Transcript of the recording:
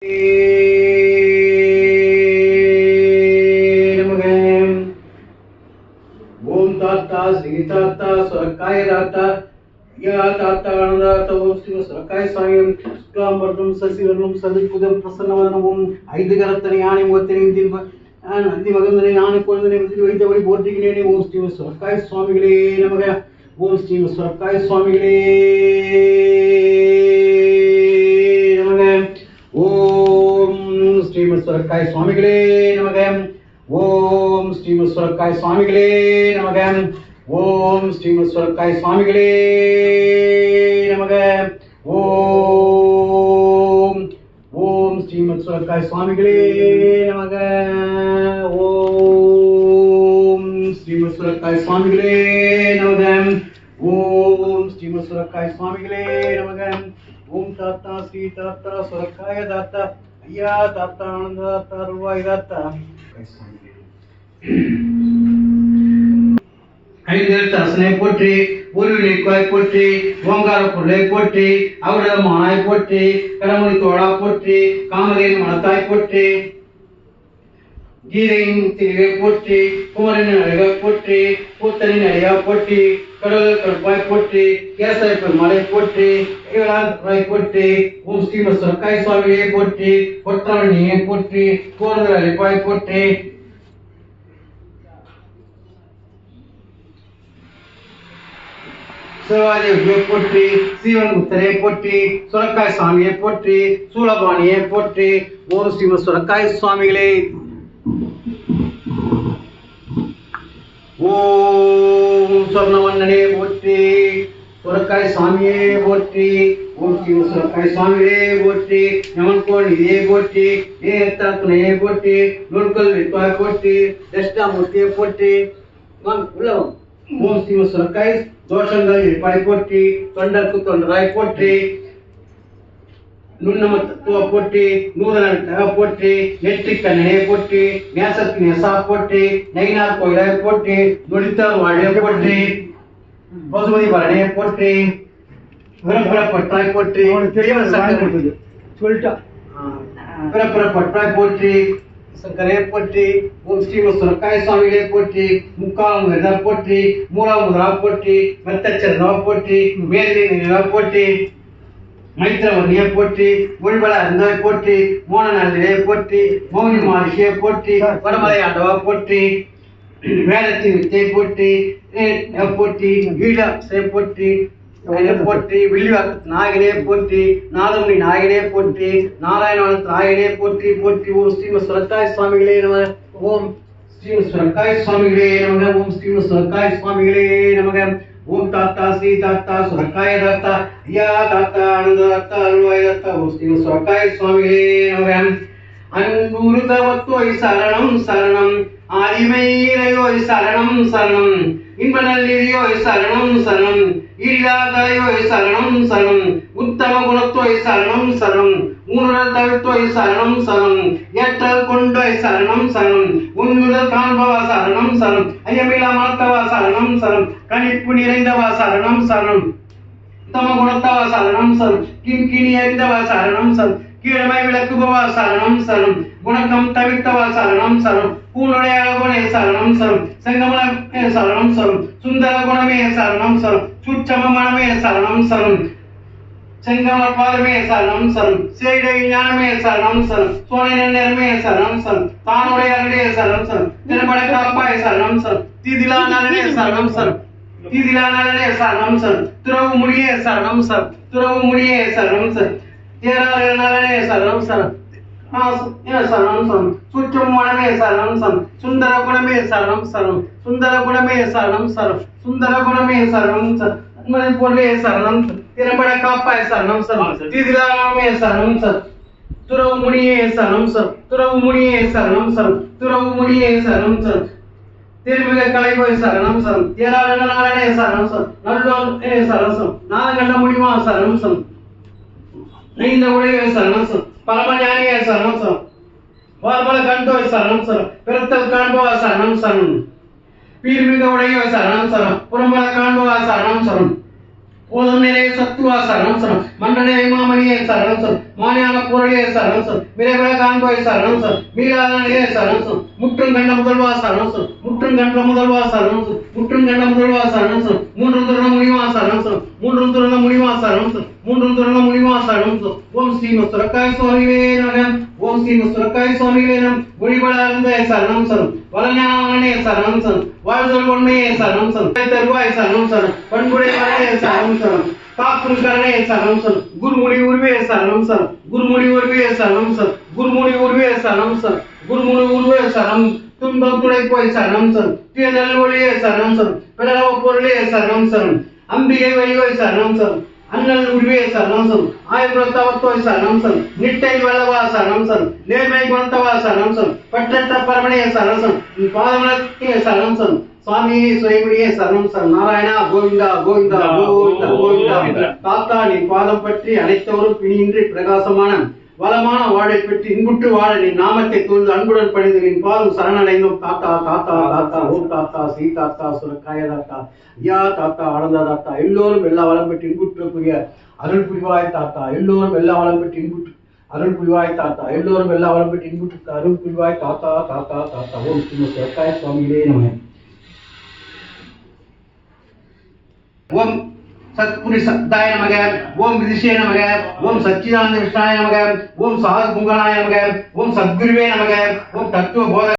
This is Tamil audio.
ओम ताता श्री ताता सरकाय दाता या ताता अनदाता ओम श्री सरकाय सायं शुक्लांबरदं ससिवर्णं सदुपुदं प्रसन्नवदनं ओम ஐந்துகரத்தனை யானை முகத்தினை தின்ப நந்தி மகந்தனை யானை குழந்தனை முத்தி வைத்தபடி போற்றிக்கிறேனே ஓம் ஸ்ரீ सरकाय சுவாமிகளே நமக ஓம் ஸ்ரீ सरकाय சுவாமிகளே நமக ஓம் ஸ்ரீ सरकाय சுவாமிகளே நமக ओम श्रीमद् सरकाय स्वामिகளே நமக ओम श्रीमद् सरकाय स्वामिகளே நமக ओम ओम श्रीमद् सरकाय स्वामिகளே நமக ओम श्रीमद् सरकाय स्वामिகளே நமக ओम श्रीमद् सरकाय स्वामिகளே நமக ओम ताता श्री ताता सरकाय दाता ஐயா தாத்தா ஆனந்த தாத்தா ரூபாய் தாத்தா ஐந்தரசனை போற்றி ஒருவினைக்காய் போற்றி ஓங்கார பொருளை போற்றி அவரது மானாய் போற்றி கடமொழி தோழா போற்றி காமதேன் மனத்தாய் போற்றி கீதையின் திரிவை போற்றி குமரனின் அழகை போற்றி கூத்தனின் அழகா போற்றி கடவுள் கருப்பாய் போற்றி கேசவ பெருமாளை போற்றி போற்றி ஓம் ஸ்ரீமத் सरकाय சுவாமியை போற்றி பொற்றவனியை போற்றி கோரதல் அளிப்பாய் போற்றி சிவாஜியை போற்றி சீவன் முத்தரை போற்றி சுரக்காய் சுவாமியை போற்றி சூலபாணியை போற்றி ஓம் ஸ்ரீமத் सरकाय சுவாமிகளே ஓம் சொர்ணவண்ணனே போற்றி சுரக்காய் சுவாமியே போற்றி ஓம் ஸ்ரீ सरकाय சுவாமியே போற்றி நமன் கோணியே போற்றி நேரத்துணையே போற்றி நூல்கள் விற்பாய் போற்றி தஷ்டாமூர்த்தியை போற்றி உள்ளவன் ஓம் ஸ்ரீ सरकाय தோஷங்கள் இருப்பாய் போற்றி தொண்டர்க்கு தொண்டராய் போற்றி நுண்ணம தத்துவ போற்றி நூதன போற்றி நெற்றிக்கண்ணனே போற்றி நேசத்து நேசா போற்றி நெய்னார் கோயிலாய் போற்றி நொடித்தார் வாழையை போற்றி பசுமதி பரணையை போற்றி பற்றாய் போற்றி சொல்லிட்டா பற்றாய் போற்றி சங்கரே போற்றி ஓம் ஸ்ரீ सरकाय சுவாமிகளே போற்றி முக்காலம் வெதா போற்றி மூலாமுதரா போற்றி மெத்தச்சரணா போற்றி மேலே நிலா போற்றி மைத்திரவர்ணியை போற்றி மொழிபல அருந்தாய் போற்றி மோன நல்லிலே போற்றி மௌனி மகர்ஷியை போற்றி வடமலை ஆண்டவா போற்றி வேதத்தின் வித்தை போற்றி போற்றி ஈழத்தை போற்றி போற்றி வில்லிவாக்கு நாயகனே போற்றி நாதமுனி நாயகனே போற்றி நாராயணவனத்து நாயகனே போற்றி போற்றி ஓம் ஸ்ரீமத் सरकाय சுவாமிகளே நமக ஓம் ஸ்ரீமத் सरकाय சுவாமிகளே நமக ஓம் ஸ்ரீமத் सरकाय சுவாமிகளே நமக ओम ताता श्री ताता सरकाय दाता या ताता आनंद दाता अरुवाय दाता ओम श्री सरकाय स्वामिகளே நமக அன்புரு தவத்தோய் சரணம் சரணம் ஆதிமையோய் சரணம் சரணம் இன்பநல்லியோய் சரணம் சரணம் ஈடாதாயோய் சரணம் சரணம் உத்தம குணத்தோய் சரணம் சரணம் ஊனுடல் தவிர்த்தோய் சரணம் சரணம் ஏற்றல் கொண்டோய் சரணம் சரணம் உன்னுதல் காண்பவா சரணம் சரணம் ஐயமில்லா மனத்தவா சரணம் சரணம் கணிப்பு நிறைந்தவா சரணம் சரணம் உத்தம குணத்தவா சரணம் சரணம் கிண்கிணி அறிந்தவா சரணம் சரணம் கீழமை விளக்குபவா சரணம் சரணம் குணக்கம் தவிர்த்தவா சரணம் சரணம் பூனுடைய அழகுனே சரணம் சரணம் செங்கமல சரணம் சரணம் சுந்தர குணமே சரணம் சரணம் சுற்றம மனமே சரணம் சரணம் செங்கமல பாதமே சரணம் சரணம் சேடை ஞானமே சரணம் சரணம் சோனை நன்னரமே சரணம் சரணம் தானுடைய அருளே சரணம் சரணம் திருமண காப்பாய் சரணம் சரணம் தீதிலா நலனே சரணம் சரணம் தீதிலா நலனே சரணம் சரணம் துறவு முடியே சரணம் சரணம் துறவு முடியே சரணம் சரணம் தேராளனே சரணம் சரணம் சரணம் சரணம் சுற்றும் மனமே சரணம் சரணம் சுந்தர குணமே சரணம் சரணம் சுந்தர குணமே சரணம் சரணம் சுந்தர குணமே சரணம் சரணம் பொருளே சரணம் திறம்பட காப்பாய் சரணம் சரணம் தீதிலாமே சரணம் சரணம் துறவு முடியே சரணம் சரணம் துறவு முடியே சரணம் சரணம் துறவு முடியே சரணம் சரணம் திருமிக கலைபோய் சரணம் சரணம் தேராளனே சரணம் சரணம் நல்லோர் சரணம் சரணம் நாகண்ட முடிமா சரணம் சரணம் நைந்த உடைய சரணம் சரணம் பரமஞானிய சரணம் சரணம் வார்பல கண்டோய் சரணம் சரணம் பிறத்தல் காண்பவா சரணம் சரணம் பீர்மிக உடைய சரணம் சரணம் புறம்பல காண்பவா சரணம் சரணம் ஓதும் நிறைய சத்துவா சரணம் சரணம் மன்னனே மாமணியே சரணம் சரணம் மானியான பொருளே சரணம் சரணம் விரைவில காண்போய் சரணம் சரணம் மீளாதனையே சரணம் சரணம் முற்றும் கண்ட முதல்வா சரணம் சரணம் முற்றும் கண்ட முதல்வா சரணம் சரணம் முற்றும் கண்ட முதல்வா சரணம் சரணம் மூன்றும் துறந்த முனிவா சரணம் சரணம் மூன்றும் துறந்த முனிவா சரணம் சரணம் மூன்றும் துறந்த முனிவா சரணம் சரணம் ஓம் ஸ்ரீ சுரக்காய் சுவாமிவே நமகம் ஓம் ஸ்ரீ சுரக்காய் சுவாமிவே நம ஒளிபடார்ந்த சரணம் சரணம் வளஞானே சரணம் சரணம் வாழ்தல் உண்மையே சரணம் சரணம் தருவாய் சரணம் சரணம் பண்புடைய வரவே சரணம் சரணம் காக்கும் கரணே சரணம் சரணம் குருமுடி உருவே சரணம் சரணம் குருமுடி உருவே சரணம் சரணம் குருமுடி உருவே சரணம் சரணம் குருமுடி உருவே சரணம் துன்பம் துளை போய் சரணம் சரணம் தேர்தல் ஒளியே சரணம் சரணம் பிறளவ பொருளே சரணம் சரணம் அம்பிகை வழிவோய் சரணம் சரணம் அண்ணல் உருவே சரணம் சரணம் ஆயுர்த்தவத்தோய் சரணம் சரணம் நிட்டை வல்லவா சரணம் சரணம் நேர்மை குணத்தவா சரணம் சரணம் பற்றற்ற பரமனே சரணம் சரணம் பாதமலத்திலே சரணம் சரணம் சுவாமியே சுயமுடியே சரணம் சரணம் நாராயணா கோவிந்தா கோவிந்தா கோவிந்தா கோவிந்தா தாத்தா நீ பாதம் பற்றி அனைத்தவரும் பிணியின்றி பிரகாசமான வளமான வாழை பெற்று இன்புற்று வாழ நீ நாமத்தை தூழ்ந்து அன்புடன் பணிந்து நின் பாதம் சரணடைந்தோம் தாத்தா தாத்தா தாத்தா ஓம் தாத்தா ஸ்ரீ தாத்தா சுரக்காய தாத்தா ஐயா தாத்தா ஆனந்தா தாத்தா எல்லோரும் எல்லா வளம் பெற்று இன்புற்றக்கூடிய அருள் புரிவாய் தாத்தா எல்லோரும் எல்லா வளம் பெற்று இன்புற்று அருள் புரிவாய் தாத்தா எல்லோரும் எல்லா வளம் பெற்று இன்புற்று அருள் புரிவாய் தாத்தா தாத்தா தாத்தா ஓம் ஸ்ரீ சுரக்காய சுவாமியிலே நம ஓம் சத்புரி சத்தாய நமக ஓம் விதிஷே நமக ஓம் சச்சிதானந்த விஷ்ணாய நமக ஓம் சாது குங்கனாய நமக ஓம் சத்குருவே நமக ஓம் தத்துவ போத